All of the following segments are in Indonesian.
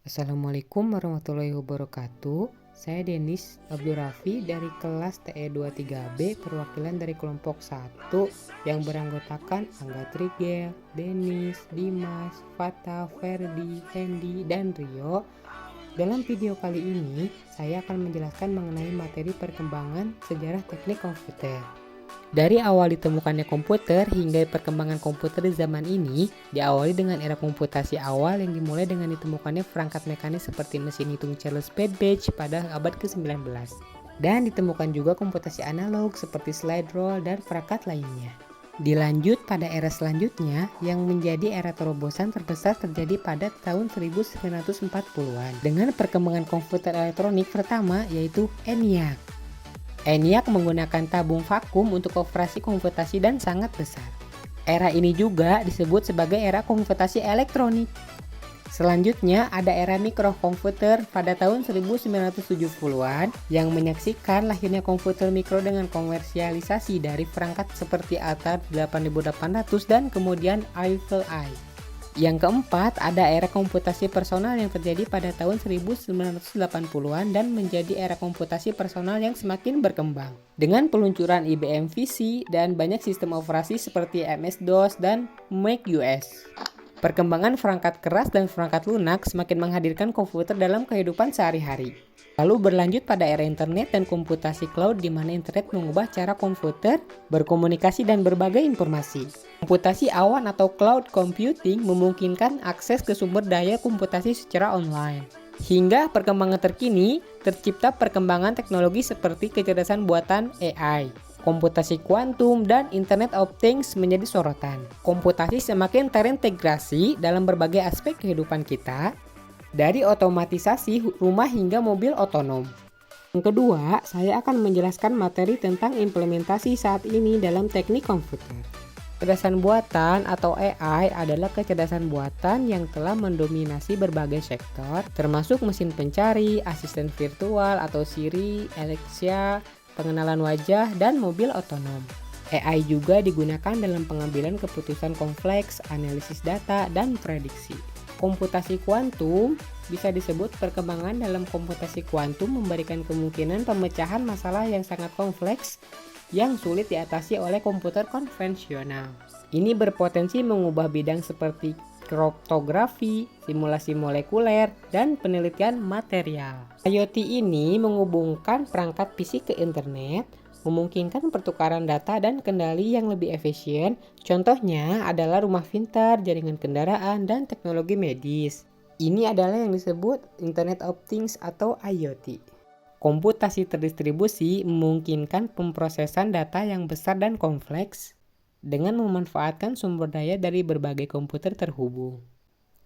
Assalamualaikum warahmatullahi wabarakatuh. Saya Denis Abdul Rafi dari kelas TE23B perwakilan dari kelompok 1 yang beranggotakan Angga Trigel, Denis, Dimas, Fata, Ferdi, Hendy, dan Rio. Dalam video kali ini, saya akan menjelaskan mengenai materi perkembangan sejarah teknik komputer. Dari awal ditemukannya komputer hingga perkembangan komputer di zaman ini, diawali dengan era komputasi awal yang dimulai dengan ditemukannya perangkat mekanis seperti mesin hitung Charles Babbage pada abad ke-19. Dan ditemukan juga komputasi analog seperti slide rule dan perangkat lainnya. Dilanjut pada era selanjutnya yang menjadi era terobosan terbesar terjadi pada tahun 1940-an dengan perkembangan komputer elektronik pertama yaitu ENIAC. ENIAC menggunakan tabung vakum untuk operasi komputasi dan sangat besar. Era ini juga disebut sebagai era komputasi elektronik. Selanjutnya ada era mikrokomputer pada tahun 1970-an yang menyaksikan lahirnya komputer mikro dengan komersialisasi dari perangkat seperti Atari 8800 dan kemudian Eiffel I. Yang keempat, ada era komputasi personal yang terjadi pada tahun 1980-an dan menjadi era komputasi personal yang semakin berkembang. Dengan peluncuran IBM PC dan banyak sistem operasi seperti MS-DOS dan Mac OS. Perkembangan perangkat keras dan perangkat lunak semakin menghadirkan komputer dalam kehidupan sehari-hari. Lalu berlanjut pada era internet dan komputasi cloud di mana internet mengubah cara komputer berkomunikasi dan berbagai informasi. Komputasi awan atau cloud computing memungkinkan akses ke sumber daya komputasi secara online. Hingga perkembangan terkini, tercipta perkembangan teknologi seperti kecerdasan buatan AI, komputasi kuantum, dan Internet of Things menjadi sorotan. Komputasi semakin terintegrasi dalam berbagai aspek kehidupan kita, dari otomatisasi rumah hingga mobil otonom. Yang kedua, saya akan menjelaskan materi tentang implementasi saat ini dalam teknik komputer. Kecerdasan buatan atau AI adalah kecerdasan buatan yang telah mendominasi berbagai sektor, termasuk mesin pencari, asisten virtual atau Siri, Alexa, pengenalan wajah, dan mobil otonom. AI juga digunakan dalam pengambilan keputusan kompleks, analisis data, dan prediksi. Komputasi kuantum bisa disebut perkembangan dalam komputasi kuantum memberikan kemungkinan pemecahan masalah yang sangat kompleks yang sulit diatasi oleh komputer konvensional. Ini berpotensi mengubah bidang seperti kriptografi, simulasi molekuler, dan penelitian material. IoT ini menghubungkan perangkat fisik ke internet, memungkinkan pertukaran data dan kendali yang lebih efisien. Contohnya adalah rumah pintar, jaringan kendaraan, dan teknologi medis. Ini adalah yang disebut Internet of Things atau IoT. Komputasi terdistribusi memungkinkan pemrosesan data yang besar dan kompleks dengan memanfaatkan sumber daya dari berbagai komputer terhubung.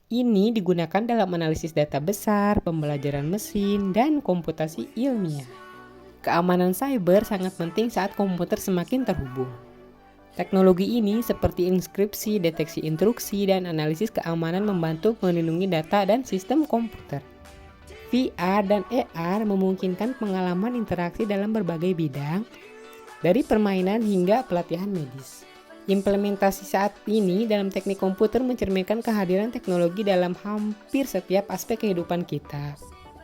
Ini digunakan dalam analisis data besar, pembelajaran mesin, dan komputasi ilmiah. Keamanan cyber sangat penting saat komputer semakin terhubung. Teknologi ini seperti inskripsi, deteksi intrusi, dan analisis keamanan membantu melindungi data dan sistem komputer. VR dan AR memungkinkan pengalaman interaksi dalam berbagai bidang, dari permainan hingga pelatihan medis. Implementasi saat ini dalam teknik komputer mencerminkan kehadiran teknologi dalam hampir setiap aspek kehidupan kita.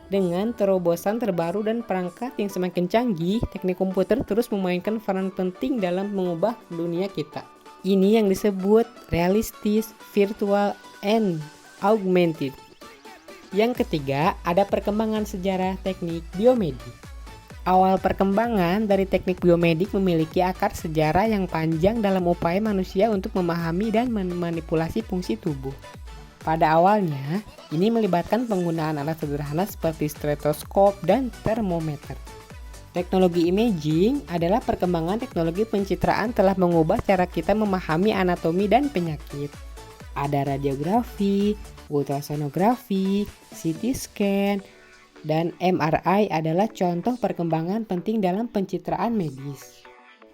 Dengan terobosan terbaru dan perangkat yang semakin canggih, teknik komputer terus memainkan peran penting dalam mengubah dunia kita. Ini yang disebut realistis, virtual, and augmented. Yang ketiga, ada perkembangan sejarah teknik biomedik. Awal perkembangan dari teknik biomedik memiliki akar sejarah yang panjang dalam upaya manusia untuk memahami dan memanipulasi fungsi tubuh. Pada awalnya, ini melibatkan penggunaan alat sederhana seperti stetoskop dan termometer. Teknologi imaging adalah perkembangan teknologi pencitraan telah mengubah cara kita memahami anatomi dan penyakit. Ada radiografi, ultrasonografi, CT scan, dan MRI adalah contoh perkembangan penting dalam pencitraan medis.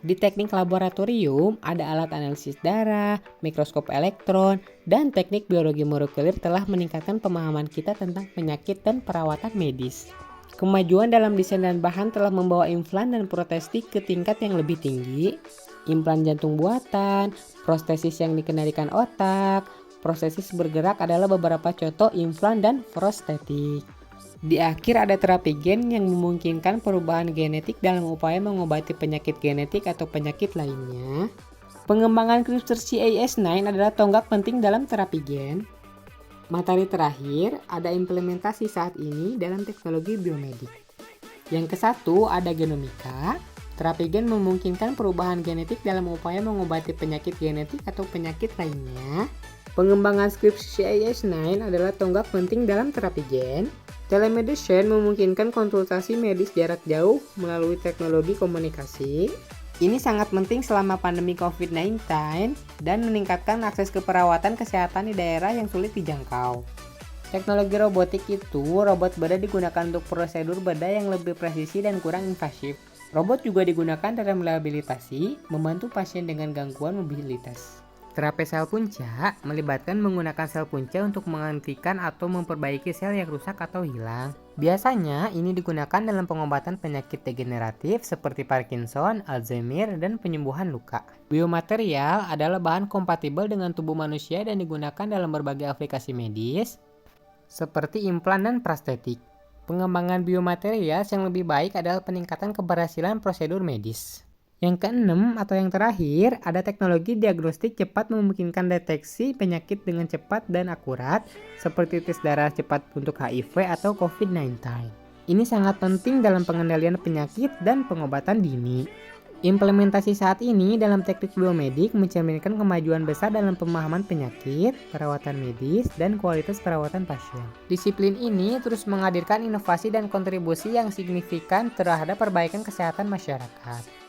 Di teknik laboratorium, ada alat analisis darah, mikroskop elektron, dan teknik biologi molekuler telah meningkatkan pemahaman kita tentang penyakit dan perawatan medis. Kemajuan dalam desain dan bahan telah membawa implan dan protetik ke tingkat yang lebih tinggi. Implan jantung buatan, prostesis yang dikendalikan otak, Prosesis bergerak adalah beberapa contoh implan dan prostetik. Di akhir ada terapi gen yang memungkinkan perubahan genetik dalam upaya mengobati penyakit genetik atau penyakit lainnya. Pengembangan CRISPR-Cas9 adalah tonggak penting dalam terapi gen. Materi terakhir, ada implementasi saat ini dalam teknologi biomedik. Yang ke-1 ada genomika. Terapi gen memungkinkan perubahan genetik dalam upaya mengobati penyakit genetik atau penyakit lainnya. Pengembangan CRISPR-Cas9 adalah tonggak penting dalam terapi gen. Telemedicine memungkinkan konsultasi medis jarak jauh melalui teknologi komunikasi. Ini sangat penting selama pandemi COVID-19 dan meningkatkan akses ke perawatan kesehatan di daerah yang sulit dijangkau. Teknologi robotik itu, robot bedah digunakan untuk prosedur bedah yang lebih presisi dan kurang invasif. Robot juga digunakan dalam rehabilitasi, membantu pasien dengan gangguan mobilitas. Terapi sel punca melibatkan menggunakan sel punca untuk menghentikan atau memperbaiki sel yang rusak atau hilang. Biasanya ini digunakan dalam pengobatan penyakit degeneratif seperti Parkinson, Alzheimer, dan penyembuhan luka. Biomaterial adalah bahan kompatibel dengan tubuh manusia dan digunakan dalam berbagai aplikasi medis seperti implan dan prostetik. Pengembangan biomaterial yang lebih baik adalah peningkatan keberhasilan prosedur medis. Yang keenam atau yang terakhir, ada teknologi diagnostik cepat memungkinkan deteksi penyakit dengan cepat dan akurat, seperti tes darah cepat untuk HIV atau COVID-19. Ini sangat penting dalam pengendalian penyakit dan pengobatan dini. Implementasi saat ini dalam teknik biomedik mencerminkan kemajuan besar dalam pemahaman penyakit, perawatan medis, dan kualitas perawatan pasien. Disiplin ini terus menghadirkan inovasi dan kontribusi yang signifikan terhadap perbaikan kesehatan masyarakat.